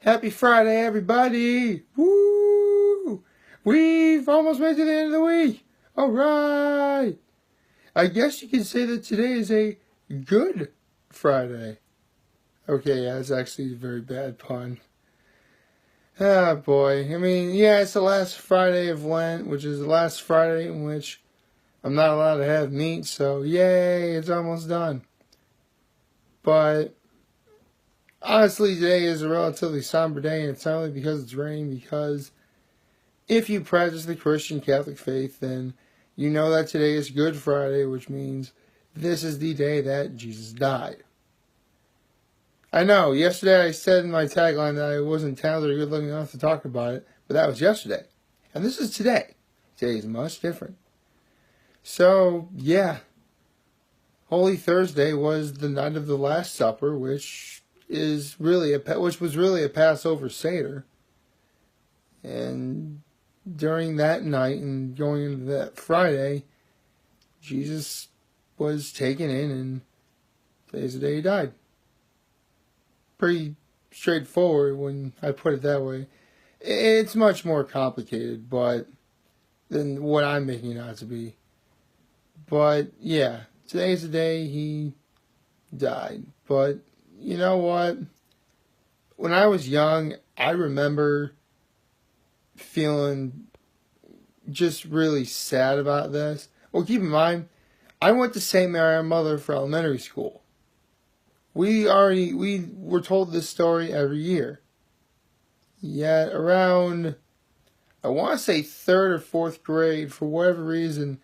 Happy Friday, everybody! Woo! We've almost made it to the end of the week. All right. I guess you could say that today is a good Friday. Okay, yeah, it's actually a very bad pun. Ah, boy. I mean, yeah, it's the last Friday of Lent, which is the last Friday in which I'm not allowed to have meat, so yay, it's almost done. But honestly, today is a relatively somber day, and it's not only because it's raining, because if you practice the Christian Catholic faith, then you know that today is Good Friday, which means this is the day that Jesus died. I know, yesterday I said in my tagline that I wasn't talented or good looking enough to talk about it, but that was yesterday. And this is today. Today is much different. So, yeah. Holy Thursday was the night of the Last Supper, which was really a Passover Seder. And during that night and going into that Friday, Jesus was taken in, and today's the day he died. Pretty straightforward when I put it that way. It's much more complicated than what I'm making it out to be. But yeah, today's the day he died. But you know what? When I was young, I remember feeling just really sad about this. Well, keep in mind, I went to St. Mary Our Mother for elementary school. We were told this story every year. Yet around, I want to say 3rd or 4th grade, for whatever reason,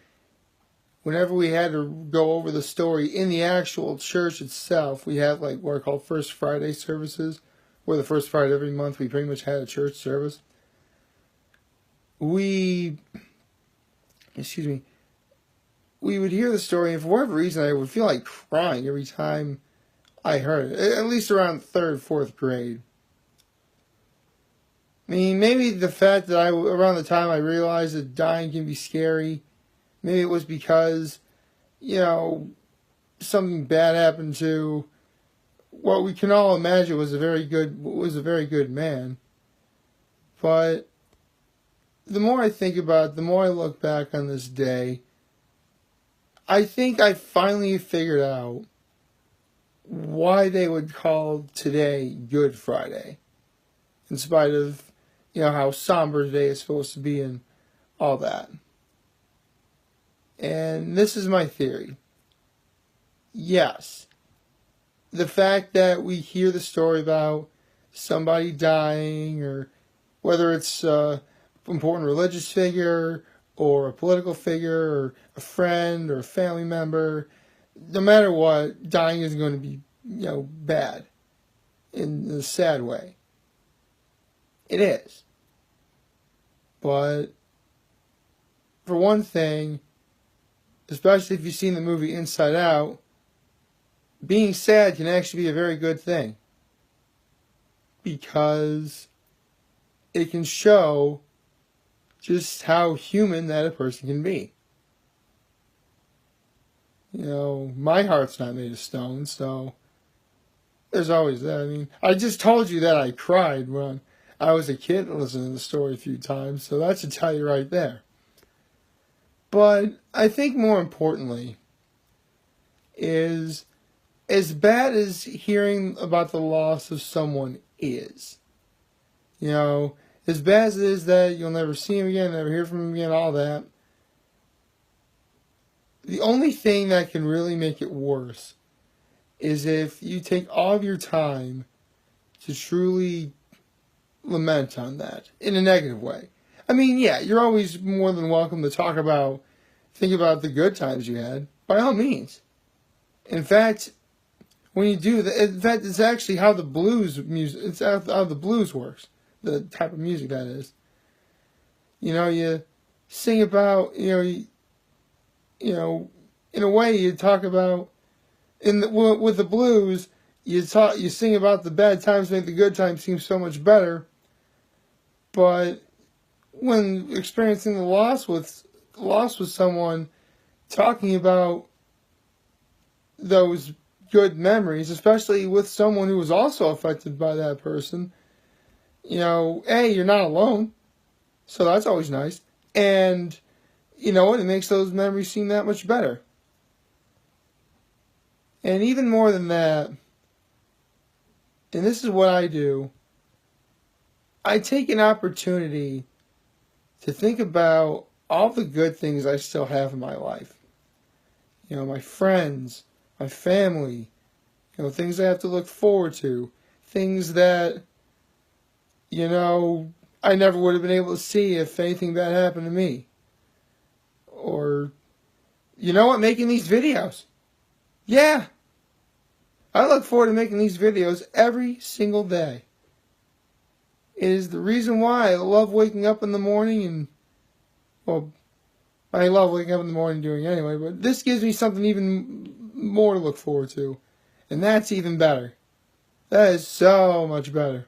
whenever we had to go over the story in the actual church itself, we had like what are called First Friday services, where the first Friday every month we pretty much had a church service. We would hear the story, and for whatever reason, I would feel like crying every time I heard it, at least around 3rd, 4th grade. I mean, maybe the fact that around the time I realized that dying can be scary, maybe it was because, something bad happened to what we can all imagine was a very good man. But the more I think about it, the more I look back on this day, I think I finally figured out why they would call today Good Friday, in spite of, how somber today is supposed to be and all that. And this is my theory. Yes, the fact that we hear the story about somebody dying, or whether it's an important religious figure or a political figure or a friend or a family member, no matter what, dying is going to be, bad in a sad way. It is. But for one thing, especially if you've seen the movie Inside Out, being sad can actually be a very good thing, because it can show just how human that a person can be. My heart's not made of stone, so there's always that. I mean, I just told you that I cried when I was a kid and listened to the story a few times, so that should tell you right there. But I think more importantly is, as bad as hearing about the loss of someone is, as bad as it is that you'll never see him again, never hear from him again, all that, the only thing that can really make it worse is if you take all of your time to truly lament on that in a negative way. I mean, yeah, you're always more than welcome to think about the good times you had, by all means. In fact, when you do that, in fact, it's actually how the blues music, it's how the blues works, the type of music that is. You sing about, in a way you talk about, with the blues, you sing about the bad times, make the good times seem so much better. But when experiencing the loss with someone, talking about those good memories, especially with someone who was also affected by that person, A, you're not alone. So that's always nice. And, you know what? It makes those memories seem that much better. And even more than that, and this is what I do, I take an opportunity to think about all the good things I still have in my life. My friends, my family, things I have to look forward to, things that, I never would have been able to see if anything bad happened to me. Or, making these videos. Yeah. I look forward to making these videos every single day. It is the reason why I love waking up in the morning I love waking up in the morning doing it anyway, but this gives me something even more to look forward to. And that's even better. That is so much better.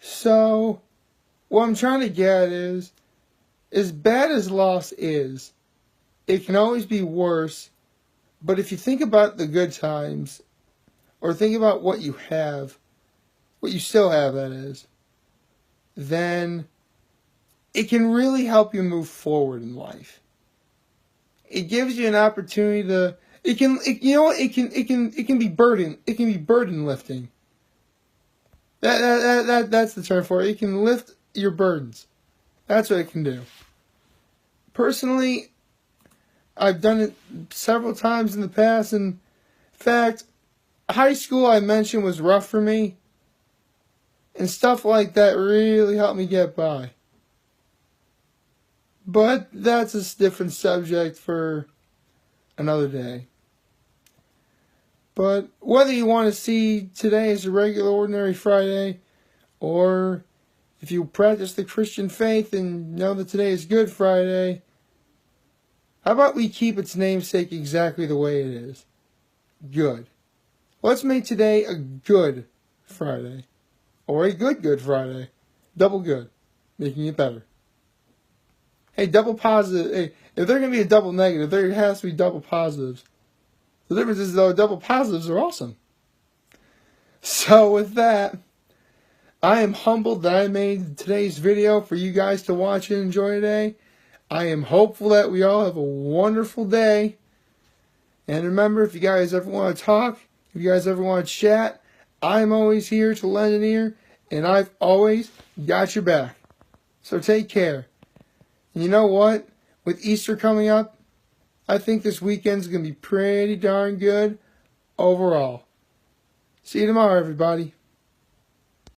So, what I'm trying to get is, as bad as loss is, it can always be worse. But if you think about the good times, or think about what you have, what you still have, that is, then it can really help you move forward in life. It gives you an opportunity to. It can be burden lifting. That's the term for it. It can lift your burdens. That's what it can do. Personally, I've done it several times in the past, and in fact, high school I mentioned was rough for me, and stuff like that really helped me get by. But that's a different subject for another day. But whether you want to see today as a regular ordinary Friday, or if you practice the Christian faith and know that today is Good Friday, how about we keep its namesake exactly the way it is? Good. Let's make today a good Friday. Or a good Friday. Double good. Making it better. Hey, double positive. Hey, if they're going to be a double negative, there has to be double positives. The difference is, though, double positives are awesome. So with that, I am humbled that I made today's video for you guys to watch and enjoy today. I am hopeful that we all have a wonderful day. And remember, if you guys ever want to talk, if you guys ever want to chat, I'm always here to lend an ear, and I've always got your back. So take care. And you know what? With Easter coming up, I think this weekend's going to be pretty darn good overall. See you tomorrow, everybody.